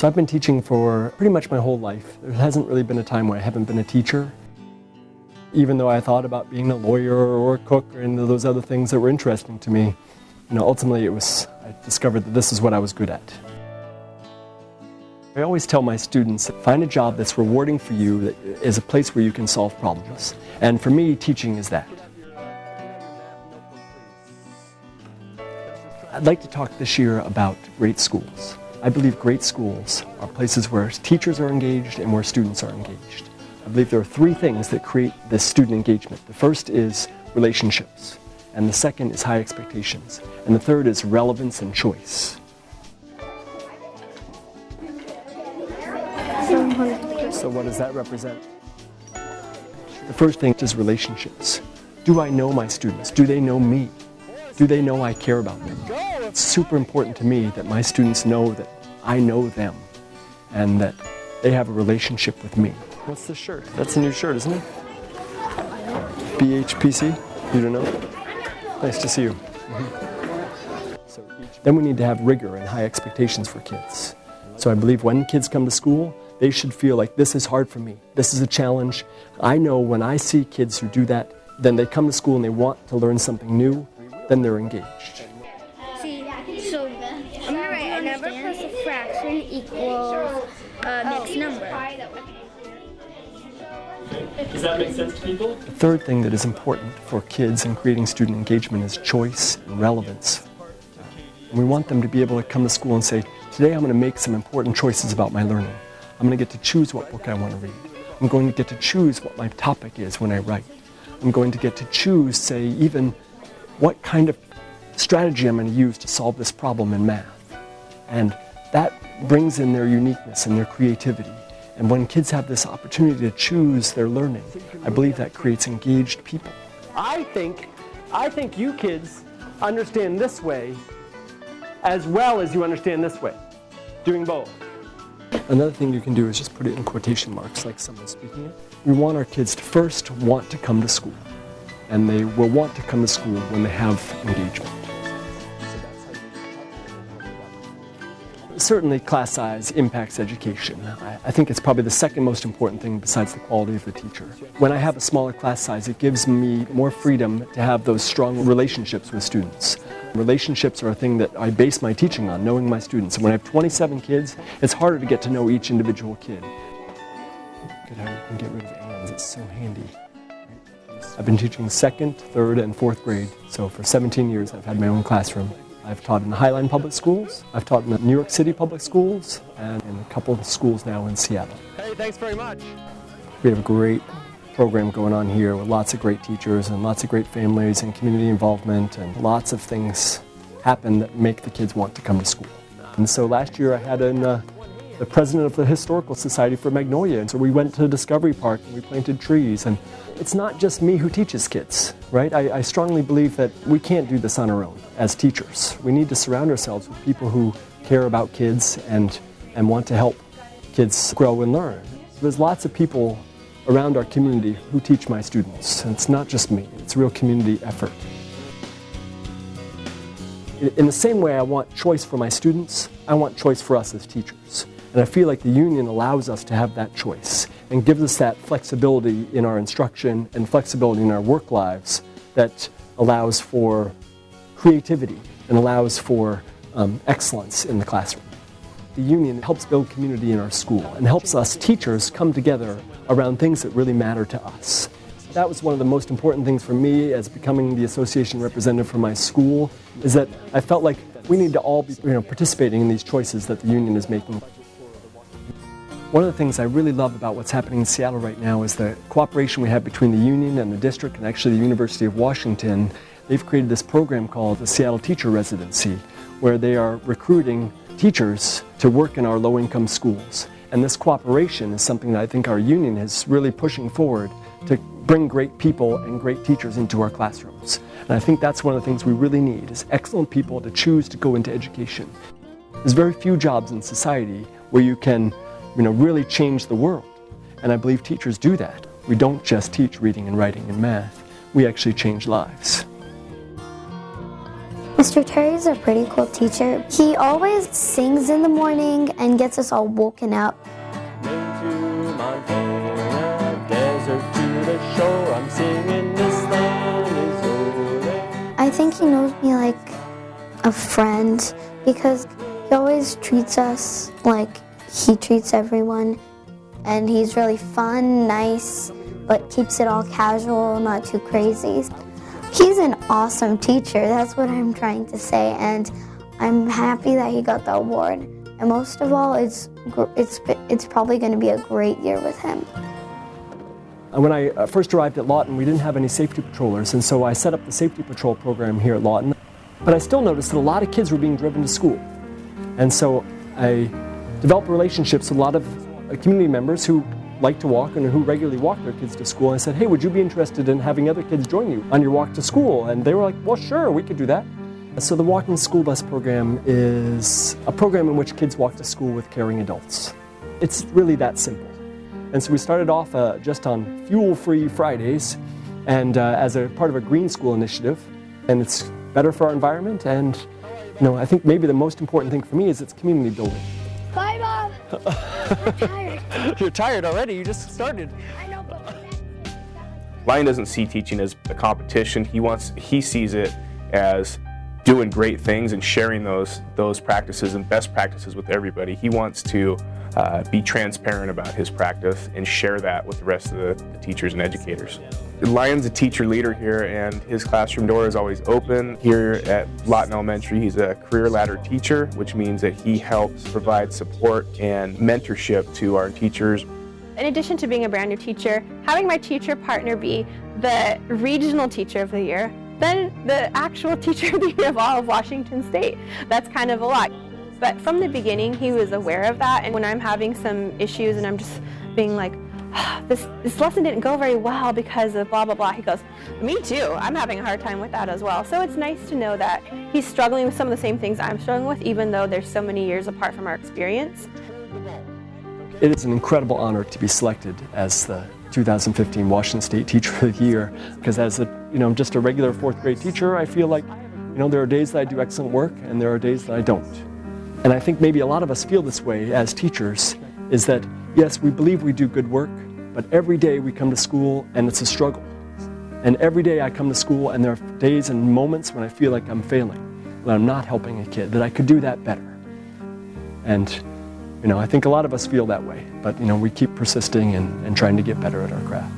So I've been teaching for pretty much my whole life. There hasn't really been a time where I haven't been a teacher. Even though I thought about being a lawyer or a cook or any of those other things that were interesting to me, ultimately I discovered that this is what I was good at. I always tell my students, find a job that's rewarding for you, that is a place where you can solve problems. And for me, teaching is that. I'd like to talk this year about great schools. I believe great schools are places where teachers are engaged and where students are engaged. I believe there are three things that create this student engagement. The first is relationships, and the second is high expectations, and the third is relevance and choice. So what does that represent? The first thing is relationships. Do I know my students? Do they know me? Do they know I care about them? It's super important to me that my students know that I know them and that they have a relationship with me. What's this shirt? That's a new shirt, isn't it? BHPC? You don't know? Nice to see you. Then we need to have rigor and high expectations for kids. So I believe when kids come to school, they should feel like this is hard for me. This is a challenge. I know when I see kids who do that, then they come to school and they want to learn something new, then they're engaged. See, so I'm going to write a number plus a fraction equals a mixed number. Does that make sense to people? The third thing that is important for kids in creating student engagement is choice and relevance. And we want them to be able to come to school and say, today I'm going to make some important choices about my learning. I'm going to get to choose what book I want to read. I'm going to get to choose what my topic is when I write. I'm going to get to choose, say, even what kind of strategy I'm going to use to solve this problem in math. And that brings in their uniqueness and their creativity. And when kids have this opportunity to choose their learning, I believe that creates engaged people. I think you kids understand this way as well as you understand this way, doing both. Another thing you can do is just put it in quotation marks like someone's speaking it. We want our kids to first want to come to school, and they will want to come to school when they have engagement. Certainly class size impacts education. I think it's probably the second most important thing besides the quality of the teacher. When I have a smaller class size, it gives me more freedom to have those strong relationships with students. Relationships are a thing that I base my teaching on, knowing my students. And when I have 27 kids, it's harder to get to know each individual kid. Look at how you can get rid of ands, it's so handy. I've been teaching 2nd, 3rd, and 4th grade, so for 17 years I've had my own classroom. I've taught in the Highline Public Schools, I've taught in the New York City Public Schools, and in a couple of schools now in Seattle. Hey, thanks very much. We have a great program going on here with lots of great teachers and lots of great families and community involvement, and lots of things happen that make the kids want to come to school. And so last year I had the president of the Historical Society for Magnolia, and so we went to Discovery Park and we planted trees. And it's not just me who teaches kids, right? I strongly believe that we can't do this on our own as teachers. We need to surround ourselves with people who care about kids and want to help kids grow and learn. There's lots of people around our community who teach my students. And it's not just me, it's a real community effort. In the same way I want choice for my students, I want choice for us as teachers. And I feel like the union allows us to have that choice and gives us that flexibility in our instruction and flexibility in our work lives that allows for creativity and allows for excellence in the classroom. The union helps build community in our school and helps us teachers come together around things that really matter to us. That was one of the most important things for me as becoming the association representative for my school, is that I felt like we need to all be participating in these choices that the union is making. One of the things I really love about what's happening in Seattle right now is the cooperation we have between the union and the district and actually the University of Washington. They've created this program called the Seattle Teacher Residency, where they are recruiting teachers to work in our low-income schools. And this cooperation is something that I think our union is really pushing forward to bring great people and great teachers into our classrooms. And I think that's one of the things we really need, is excellent people to choose to go into education. There's very few jobs in society where you can really change the world. And I believe teachers do that. We don't just teach reading and writing and math. We actually change lives. Mr. Terry's a pretty cool teacher. He always sings in the morning and gets us all woken up. Into Montana, desert to the shore, I'm singing this land is yours. I think he knows me like a friend because he always treats us like he treats everyone, and he's really fun, nice, but keeps it all casual, not too crazy. He's an awesome teacher, that's what I'm trying to say, and I'm happy that he got the award. And most of all, it's probably going to be a great year with him. When I first arrived at Lawton, we didn't have any safety patrollers, and so I set up the safety patrol program here at Lawton. But I still noticed that a lot of kids were being driven to school. And so I developed relationships with a lot of community members who like to walk and who regularly walk their kids to school. And I said, hey, would you be interested in having other kids join you on your walk to school? And they were like, well, sure, we could do that. So the Walking School Bus program is a program in which kids walk to school with caring adults. It's really that simple. And so we started off just on fuel-free Fridays and as a part of a green school initiative. And it's better for our environment, and I think maybe the most important thing for me is it's community building. Bye, Mom. I'm tired. You're tired already? You just started. I know, but Lyon doesn't see teaching as a competition. He sees it as doing great things and sharing those practices and best practices with everybody. He wants to be transparent about his practice and share that with the rest of the teachers and educators. Lyon's a teacher leader here, and his classroom door is always open. Here at Lawton Elementary, he's a career ladder teacher, which means that he helps provide support and mentorship to our teachers. In addition to being a brand new teacher, having my teacher partner be the regional teacher of the year, then the actual teacher of the year of all of Washington State, that's kind of a lot. But from the beginning, he was aware of that, and when I'm having some issues and I'm just being like, this lesson didn't go very well because of blah, blah, blah, he goes, me too, I'm having a hard time with that as well. So it's nice to know that he's struggling with some of the same things I'm struggling with, even though there's so many years apart from our experience. It is an incredible honor to be selected as the 2015 Washington State Teacher of the Year, because as just a regular fourth grade teacher, I feel like, there are days that I do excellent work and there are days that I don't. And I think maybe a lot of us feel this way as teachers, is that, yes, we believe we do good work, but every day we come to school and it's a struggle. And every day I come to school and there are days and moments when I feel like I'm failing, when I'm not helping a kid, that I could do that better. And, I think a lot of us feel that way, but, we keep persisting and trying to get better at our craft.